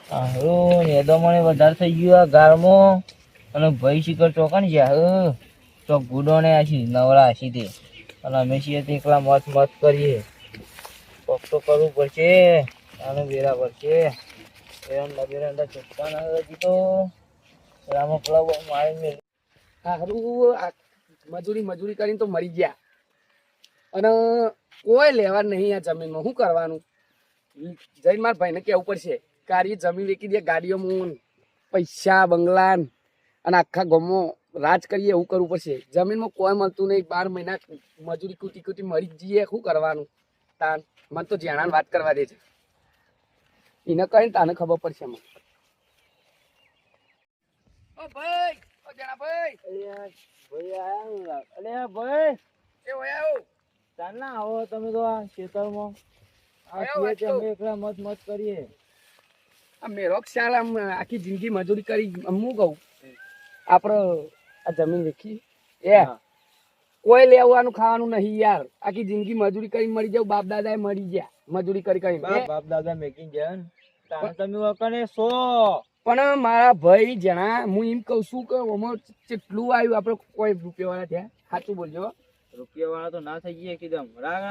હારું ને તો મને વધારે થઈ ગયું આ ગારમાં અને ભાઈ શિખર ચોકન જ્યાં ચોક ગુડોને આછી નવરા આછી તે અને અમે છીએ તે એકલા મત મત કરીએ કોક તો કરવું પડશે આને વેરા પડશે એરંડા બેરંડા ચોખ્ખા ના હજી તો રામો ક્લબ મારી હારું મજૂરી કરીને તો મરી ગયા અને કોઈ લેવા નહીં આ જમીનમાં શું કરવાનું જઈને મારા ભાઈને કહેવું પડશે કે આ જમીન વેચી દે ગાડીઓમાં પૈસા બંગલા અને આખા ગામમાં રાજ કરીએ એવું કરવું પડશે જમીનમાં કોઈ મળતું નહીં 12 મહિના મજૂરી કૂટી મરી જઈએ શું કરવાનું તાન મને તો જેણાને વાત કરવા દે છે એને કહીને તાને ખબર પડશે મને ઓ ભાઈ ઓ જેણા ભાઈ ભાઈ આયા અલે ભાઈ એ ઓય આવો ચાલના આવો તમે તો આ ખેતરમાં આ છીએ અમે એકલા મત મત કરીએ આ મેરો ખ્યાલ આમ આખી જિંદગી મજૂરી કરી હું કહું આપણે આ જમીન વેચી કોઈ લેવાનું ખાવાનું નહીં યાર આખી જિંદગી મજૂરી કરી મરી જાવ બાપ દાદા મરી ગયા મજૂરી કરી બાપ દાદા મેકિંગ ગયા તમે વકને સો પણ મારા ભાઈ જણા હું એમ કહું છું કે આમાં કેટલું આવ્યું આપણે કોઈ રૂપિયા વાળા થયા સાચું બોલજો રૂપિયા વાળા તો ના થઈ ગયા કીધમ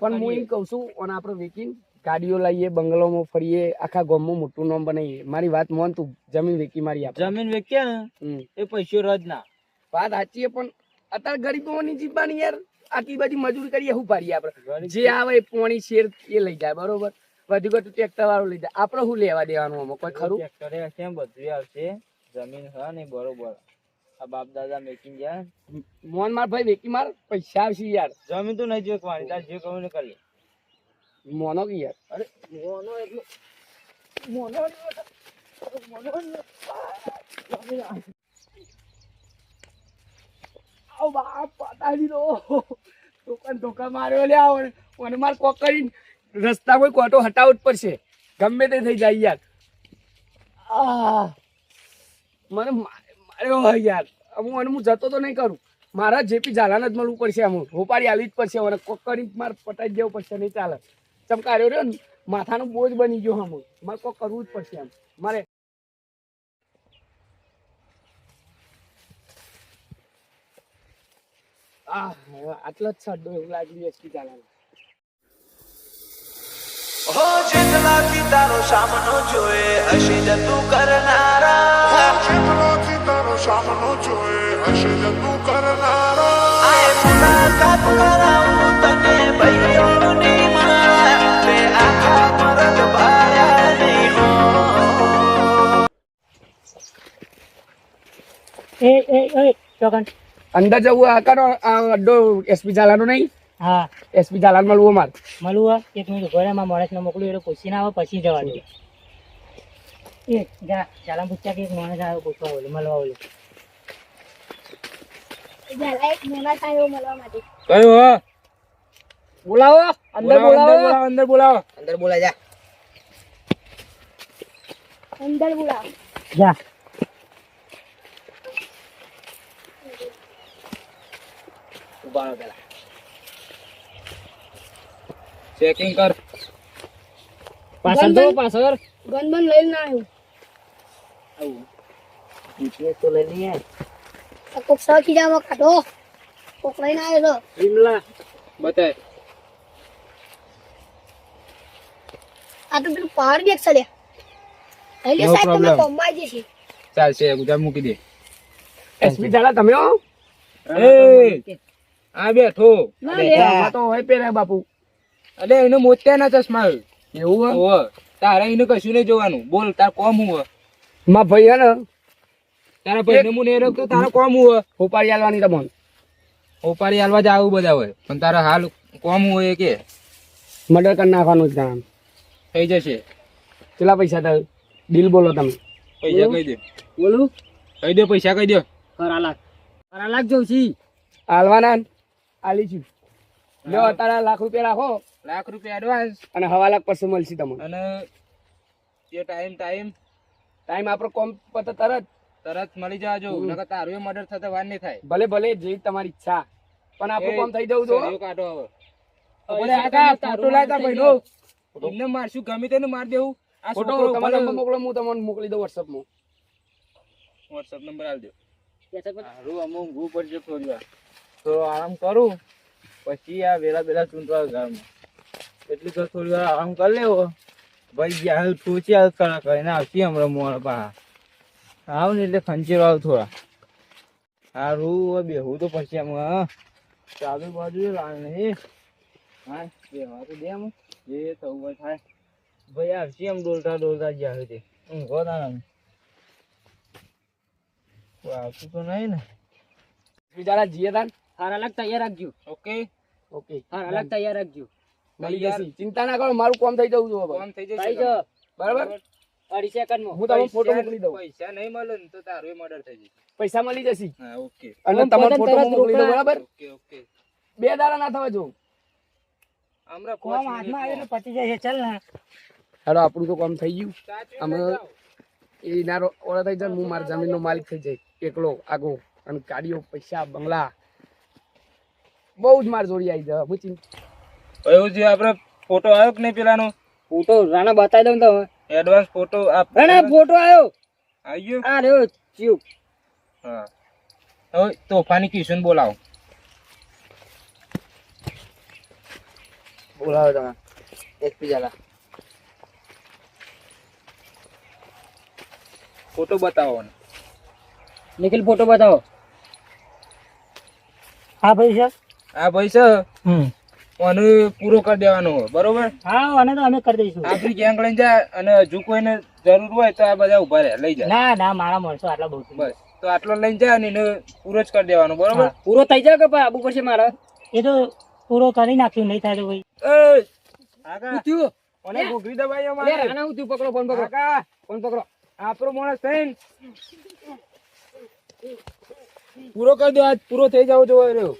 પણ હું એમ કહું છું અને આપણે વેચીને ગાડીઓ લઈએ બંગલોમાં ફરીએ આખા ગામમાં મોટું નામ બનાવીએ મારી વાત માન તું જમીન વેચી મારી આપણે જમીન વેચ્યા ને એ પૈસો રજ ના વાત સાચી છે પણ અત્યારે ગરીબોની જીવવાની યાર આટલી બધી મજૂરી કરીએ શું પાડીએ આપણે જે આવે એ પોણી શેર એ લઈ જાય બરોબર વધુ ઘટું ટ્રેક્ટર વાળું લઈ જાય આપણે શું લેવા દેવાનું આમાં કોઈ ખરું ટ્રેક્ટરે કેમ બધું આવશે જમીન હા ને બરોબર આ બાપ દાદા મેકિંગ ગયા મોહન માર ભાઈ વેકી માર પૈસા આવશે યાર જમીન તો નહીં જોવાની તાર જે કહું ને કરી મોનો કે યાર અરે મોનો એટલો મોનો આવ બાપ પતાવી દો ધોકા માર્યો લે આવ અને માર કોક કરીને રસ્તા કોઈ કોટો હટાવવો જ પડશે ગમે તે થઈ જાય યાર મને માર્યો હોય યાર હું જતો તો નહીં કરું મારા જેપી ઝાલાને જ મળવું પડશે અમુક હોપારી આવી જ પડશે અને કોક કરીને મારે પટાઈ દેવું પડશે નહીં ચાલે ચમકાર્યો રહ્યો ને માથાનો બોજ બની ગયો અમુક મારે કોક કરવું જ પડશે એમ મારે આટલો જ છડ્ડો એવું લાગ્યું એસપી ઝાલાને હો જેટલાથી તારો સામનો જોએ હશે જતું કરનારા જેટલાથી તારો સામનો જોએ હશે જતું કરનારા આય મુલાકાત કરાવું તને ભાઈઓની મારા બે આખા મરદ ભાયા નહીં હો એ ચોકન અંદર જવું આ કરો આ અડ્ડો એસપી ઝાલાનો નહીં હા એસપી ઝાલાને મળવું મારે મળવું એક મિનિટ ઘરે માં માણસને મોકલું એટલે પૂછી ના આવે પછી જવા દે એ જા ચાલા પૂછ્યા કે એક માણસ આવ્યો પૂછવા બોલે મળવા બોલે કયો બોલાવો અંદર બોલાવો અંદર બોલાવો અંદર બોલા જા જા ઉભા પેલા ચેકિંગ કર પાછળ તો પાછળ ગનબન લઈને ના આવ્યું તો લઈ લઈએ કોક સો ખીજામાં કાઢો કોક લઈને આવ્યો તો વિમલા બતાય આ તો પેલું પહાડ દેખ ચાલે એટલે No સાહેબ તમે problem. કોમમાં જશે ચાલશે ગુજરાત મૂકી દે એસપી ઝાલા તમે હો એ આ બેઠો ના અરે લે આમાં તો હોય પેલા બાપુ અલે એને મોતિયાના ચશ્મા એવું હે? ઓહ તારે એને કશું નહીં જોવાનું બોલ તાર કોમ હું માં ભાઈ હે ને તારા ભાઈને હું નહીં રાખતો તારા કોમ હું હોપારી આલવાની તમને ઓપારી હાલવા જ આવું બધા હોય પણ તારા હાલ કોમ હોય કે મર્ડર કરી નાખવાનું છે કામ થઈ જશે કેટલા પૈસા થાય બિલ બોલો તમે પૈસા કહી દે બોલું કહી દે પૈસા કહી દે કરા લાખ જવું છી આલવાના ને? આલી છું લો અત્યારે લાખ રૂપિયા રાખો લાખ રૂપિયા એડવાન્સ અને હવા લાખ પછી મળશે તમને અને જે ટાઈમ ટાઈમ આપણો કોમ પતે તરત તરત મળી જાજો નકર તારું મર્ડર થતા વાર નહીં થાય ભલે ભલે જે તમારી ઈચ્છા પણ આપણું કામ થઈ જવું તો સળિયો કાઢો હવે ભલે આકા ફોટો લાવતા ભાઈનો એમને મારશું ગમે તેને માર દેવું આ ફોટો છોકરો તમારો ઉપર નંબર મોકલો, હું તમને મોકલી દઉં વોટ્સઅપમાં. WhatsApp નંબર આલ દો. બેઠક પર. હારું અમુક ઊંઘવું પડશે થોડી વાર. થોડો આરામ કરું પછી આ વેલા વેલા ચૂંટવા ઘરમાં એટલી તો થોડી વાર આરામ કરી લેવો. ભાઈ ગયા હાલ ઠોચી હાલ કરા કરીને આવતી હમણાં મોડા પાહા આવ ને એટલે ખંચેરો આવ થોડા હારું બેહું તો પછી આમ ચાલુ બાજુ લાલ નહીં હા બેહવા તો દે આમ જે થવું હોય થાય ભાઈ આવશે એમ ડોલતા ડોલતા જ્યાં તે ઊંઘો તારા કોઈ આવતું તો નહીં ને બિચારા જીએ તાન. હાર અલગ તૈયાર રાખજો. ઓકે ઓકે હાર અલગ તૈયાર રાખજો. મળી જશે. ચિંતા ના કરો, મારું કામ થઈ જવું જોઈએ ફોન થઈ થઈ જશે જો બરાબર. 2 સેકન્ડમાં. હું તમને ફોટો મોકલી દઉં. પૈસા નહીં મળે ને તો તારો મર્ડર થઈ જશે. પૈસા મળી જશે હા ઓકે અને હું તમારો પોતાને ફોટો તરત મોકલી દઉં. રોકડા. બરાબર. ઓકે ઓકે 2 દાડા ના થવા જો. હમણાં કોમ હાથમાં આવે એટલે પતી જાય છે. ચાલ ને. હેલો, આપણું તો કામ થઈ ગયું. અમે એ ના ઓળા થઈ જાય, હું મારા જમીનનો માલિક થઈ જાય એકલો આગો. અને ગાડીઓ, પૈસા, બંગલા બહુ જ માર જોડી આવી જાય. હું એવું જે આપણે ફોટો આવ્યો કે નહીં પેલાનો ફોટો રાણા બતાવી દઉં તો એડવાન્સ ફોટો રાણા ફોટો આવ્યો. આવી ગયો આ રહ્યો ચિયું. હા હવે તોફાની કિશન બોલાવો બોલાવો તમે એસપી ઝાલા. ફોટો બતાવો ને. નિખિલ ફોટો બતાવો. હા ભાઈ સર. આ ભાઈ છે અને પૂરો કરી દેવાનો હોય બરોબર. હા અને તો અમે કરી દઈશું. આપણી ગેંગ લઈને જાય અને હજુ કોઈને જરૂર હોય તો આ બધા ઉભા રહે લઈ જાય. ના ના મારા માણસો આટલા બહુ છે. બસ તો આટલો લઈને જાય ને એને પૂરો જ કરી દેવાનો બરોબર. હા, પૂરો થઈ જાય કે આબુ પડશે મારા? એ તો પૂરો કરી નાખ્યું, નહીં થાય તો ભાઈ. એ આગા શું થયું? ઓને ઘૂઘરી દબાઈ લે, અમારે રાણા હું થયું? પકડો ફોન પકડો. આગા ફોન પકડો. આપણો માણસ થઈને પૂરો કરી દો. આજ પૂરો થઈ જાવ જોવો રહ્યો.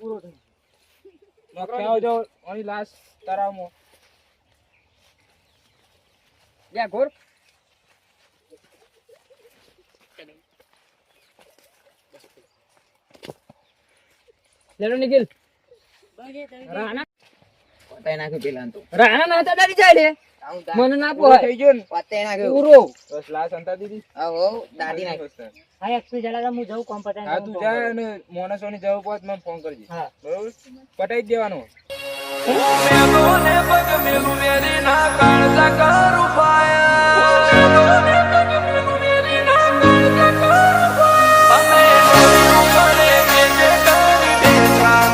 પૂરો થઈ નોકરી આવજો ઓની લાશ તરાવમાં. લે ઘોર. લેલો નિખિલ. રાણા પતાઈ નાખ્યું પેલા તો. રાણા ના હતા દાદી જાય લે. મને ના પૂરો પોહાય. થઈ ગયો ને પતાઈ નાખ્યું. પૂરો. બસ લાશ અંતા દીધી. આવો દાદી નાખ્યું. હા એક્સપી જલા હું જાઉં કોમ પટાઈને. હા તું જા અને માણસોની જરૂર પડે તો મને ફોન કરજે હા. બરોબર. પટાઈ જ દેવાનો. મેલોને પગ મેલું મેરી ના કાળજા કરું પાયા અમે નોર્યું કરે કે જે કરી બેઠા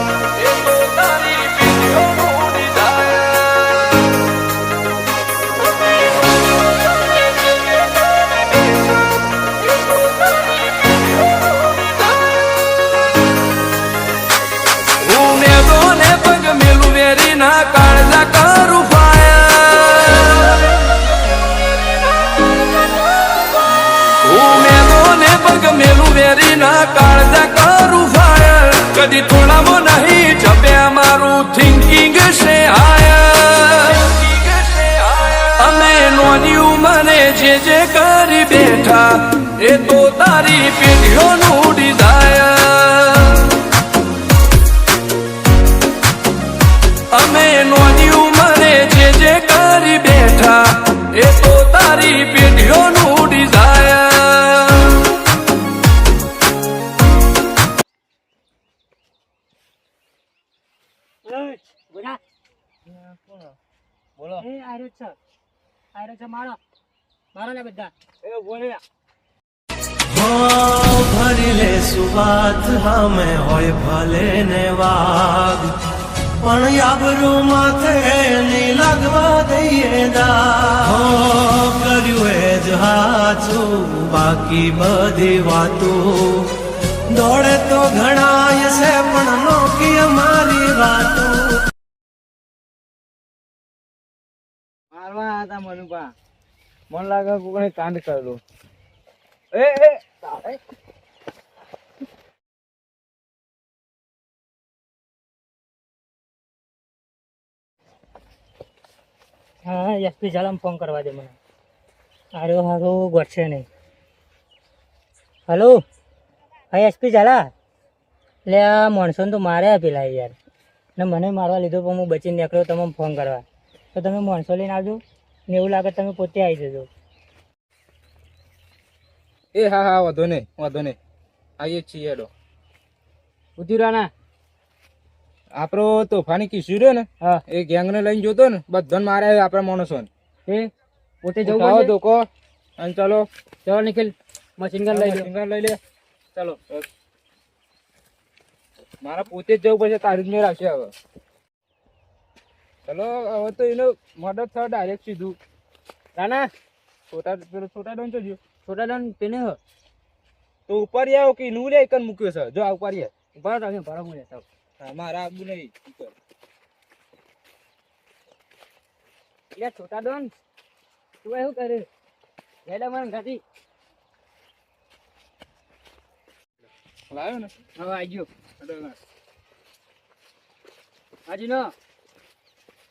એ તો તારી પીઠોનું ડિઝાયર અમે નોર્યું કરે કે જે કરી બેઠા એ તો તારી પીઠોનું ડિઝાયર હું મેલોને પગ મેલું મેરી ના કાળજા કરું હું મેલોને પગ મેલું વેરી ના કાળજા કરું ફાયર કદી થોડામાં નહીં જપે મારું થિંકિંગ છે હાયર અમે નોની ઉંમરે જે કરી બેઠા એ તો તારી પેઢીઓનું ડિઝાયર અમે નોની ઉંમરે જે કરી બેઠા એ તો તારી પેઢીઓનું ડિઝાયર બોલા. બોલો એ આયરો છે. આયરો છે મારો. મારો ને બધા. એ બોલે ભરી લે સુવાત હામે હોય ભલે ને વાગ પણ યાબરું માથે ની લાગવા દઈએ દા કર્યું એ જ હાચું બાકી બધી વાતો દોડે તો ઘણાય છે પણ નોકી અમારી વાતો મારવા હતા મનુભા. મન લાગે કોઈને કાંડ કરેલો. એ તારે હા એસપી ઝાલામાં ફોન કરવા દે મને. આરો હારો ગોઠશે નહીં. હલો હા એસપી ઝાલા. એટલે આ માણસોને તો માર્યા પેલા યાર. ને મને મારવા લીધો પણ હું બચીને નીકળ્યો તમને ફોન કરવા. તો તમે માણસો લઈને આવજો ને એવું લાગે તમે પોતે આવી જજો. એ હા હા વાંધો નહીં આવીએ જ છીએ હેડો. ઉતીરાના આપણો તોફાની કિશોર રહ્યો ને હા એ ગેંગને લઈને જોતો ને બધાને મારે આપણા માણસોને. એ પોતે જવું ઉઠાવો પડશે. ધોકો અને ચાલો ચલો નિખિલ મશીન ગન લઈ લો. સિંગર લઈ લે ચાલો. મારા પોતે જ જવું પડશે તારી જ મેળ આવશે હવે. ચલો હવે તો એનો મદદ થયો ડાયરેક્ટ સીધું. રાના છોટા ડોન તો જો છોટા ડોન પેને હો તો ઉપર આવો કે નું લે કન મૂક્યો છે જો આ ઉપર આવ. બરાબર તમે બરાબર હું લેતા હા મારા આબુ નહીં ઉપર. લે છોટા ડોન તું એવું કરે લેડા મને ગાતી લાવ્યો ને હવે આવી ગયો હેડો ના. હાજી નો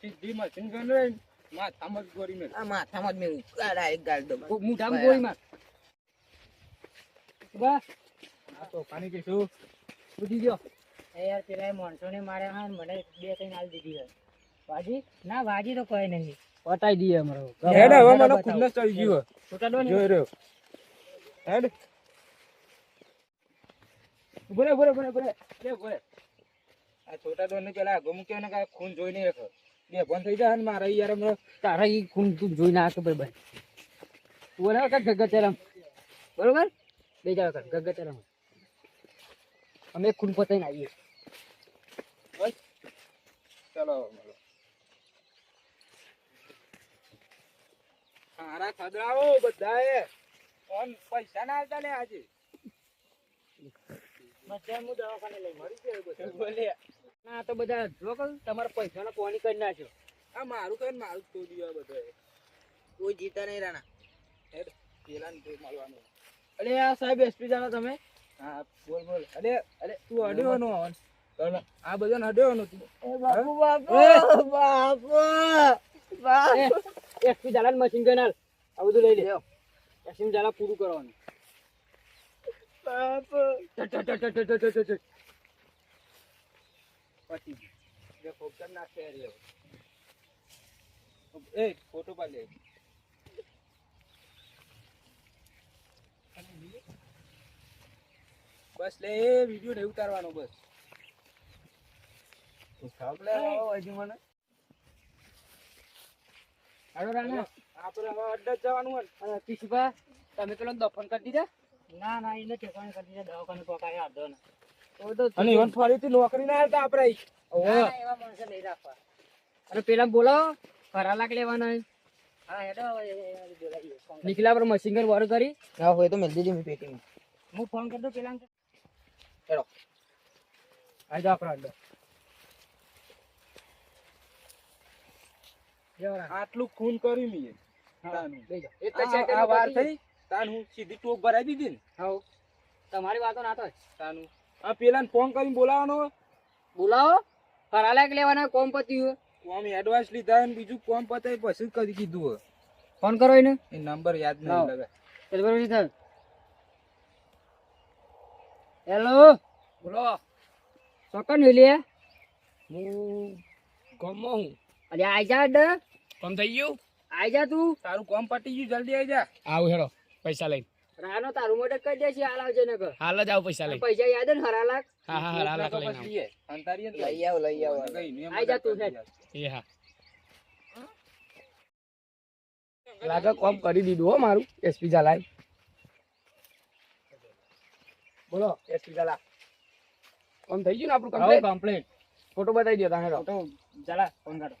સીધી મશીન ગન લઈને માથામાં જ ગોળી મેળ. મુઠામાં ગોળી માર બા આ તોફાની કિશોર બુધી ગયો એ યાર પેલા માણસોને માર્યા હા ને મને 2-3 આલ દીધી છે. વાજી ના વાજી તો કોઈ નહીં. પટાઈ દઈએ અમારો હેડ હવે મને ખુદને ચડી ગયો છોટા ડોન જોઈ રહ્યો હેડ. બોલે આ છોટા ડોન ને પેલા આગો મૂક્યો ને કાંઈ ખૂન જોઈ નહીં રાખો બે બંધ થઈ જાય ને મારા યાર હમણાં તારા ઈ ખૂન તું જોઈ નાખ બરાબર તું ઓલા વખત ગગચરમ બરોબર બે જાવ કર ગગચરમ અમે ખૂન પતાઈને આવીએ ચલો સારા ખદરાઓ બધાએ ફોન પૈસા ના આવતા લે આજે બધા હું દવાખાને લઈ મરી ગયો બધું બોલે. ના તો બધા જો કર તમારા પૈસાનો કોની કરી નાખ્યો આ મારું કઈ મારું જ તોડી આ બધા કોઈ જીતા નહીં રાણા હેડ પેલા ને મળવાનું. અરે આ સાહેબ એસપી જાણો તમે હા બોલ અરે તું અડ્યોનો આ બધાને અડ્યોનો તું એસપી જાલા મશીન ગન હાલ આ બધું લઈ લે એસપી જાલા પૂરું કરવાનું પછી જે ફોકસ નાખે રે એ ફોટો પાડ લે. બસ લે એ વિડિયો ને ઉતારવાનો બસ. સાંભળે હજુ મને હાલો રાણા આપણે હવે અડ્ડા જ જવાનું હોય અને પીસીપા તમે પેલો દફન કરી દીધા ના એને ઠેકાણે કરી દીધા દવાખાને પકાય આધો ને. અને ઇવન ફરીથી નોકરી ના આવતા આપણે એવા માણસો લઈ રાખવા. અને પેલા બોલાવો ખરા લાખ લેવાના હા હેડો બોલાવીએ. નીકળ્યા પર મશીન ગન વાર કરી ના હોય તો મેલ દેજે મેં પેટીમાં. હું ફોન કરી દઉં પેલા આ જાઓ આપણા અડ્ડો આટલું ખૂન કર્યું મેં તાનું. લઈ જાઓ આ વાર થઈ તાન હું સીધી ટોપ ભરાઈ દીધી ને હાઉ તમારી વાતો ના તો તાનું. આ પેલાને ફોન કરીને બોલાવવાનો બોલાવો ખરા લાખ લેવાના કોમ પત્યું કોમ એડવાન્સ લીધા અને બીજું કોમ પતાય પછી કરી કીધું હોય. ફોન કરો એને એ નંબર યાદ લાવો. નહીં લગે. ચાલ બરોબર થાય હેલો બોલો ચોકન લે હું ગમો હું અરે આઈ જા અડ કોમ થઈ ગયું આઈ જા તું તારું કોમ પતી ગયું જલ્દી આવી જા. આવ હેડો પૈસા લઈ રાનો તારું મોઢે કરી દેશે હાલ આવજે ને કર હાલ જ આવ પૈસા લઈ પૈસા યાદ ને હરા લાખ હા હા હરા લાખ લઈને પછી એ અંતારીએ ને લઈ આવ કઈ નહીં, એમ આઈ જા તું બધા એ હા લાગે કોમ કરી દીધું હો મારું એસપી ઝાલા બોલો એસપી ઝાલા કોમ થઈ ગયું ને આપણું કમ્પ્લીટ કમ્પ્લીટ ફોટો બતાવી દો તમે ફોટો ઝાલા ફોન કાઢો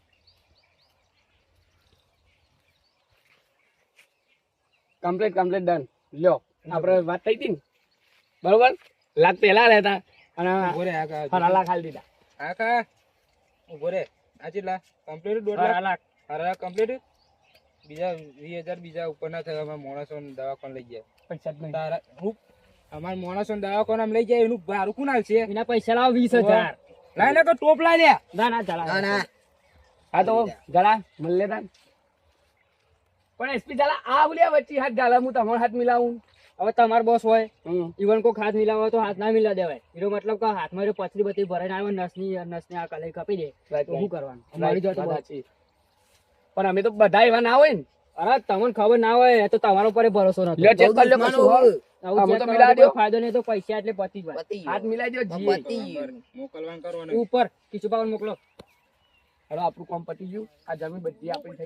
કમ્પ્લીટ ડન લ્યો આપણે વાત થઈ હતી ને બરોબર લાખ પહેલા લેતા અને ઉભો રે આ કા હરા લાખ હાલ દીધા આ કા ઉભો રે આ કેટલા કમ્પ્લીટ 2 હરા લાખ લાખ હરા કમ્પ્લીટ બીજા 20,000 બીજા ઉપર ના થાય અમારા માણસો દવાખાને લઈ જાય પૈસા જ નહીં તારા હું અમારા માણસો દવાખાને લઈ જાય એનું ભાડું કોણ આવશે એના પૈસા લાવો 20,000 લાય ને કે ટોપ લાય લે ના ના ચાલા હા તો જલા મળી લેતા પણ એસપી જલા આ બોલ્યા વચ્ચે હાથ ગાલા હું તમારો હાથ મિલાવું હવે તમારો બોસ હોય હમ. ઈવન કોઈક હાથ મિલાવો તો હાથ ના મિલા દેવાય એનો મતલબ કે હાથમાં જો પથરી બધી ભરાઈને આવે નસની આ કલાઈ કાપી દે Right, તો right. શું કરવાનું મારી જોડે તો વાત બોસ. સાચી. પણ અમે તો બધા એવા ના હોય ને અરે તમને ખબર ના હોય તો તમારો પર ભરોસો નથી લ્યો, check કરી લ્યો કશું હોય. આવું આમાં check તો કરવાથી મિલાવી કોઈ દ્યો. ફાયદો નહીં તો પૈસા એટલે પતી જ જાય. હાથ મિલાઈ દો જીએ. ઉપર ખીચું પાવન મોકલો હવે આપણું કામ પતી ગયું આ જમીન બધી આપણી થઈ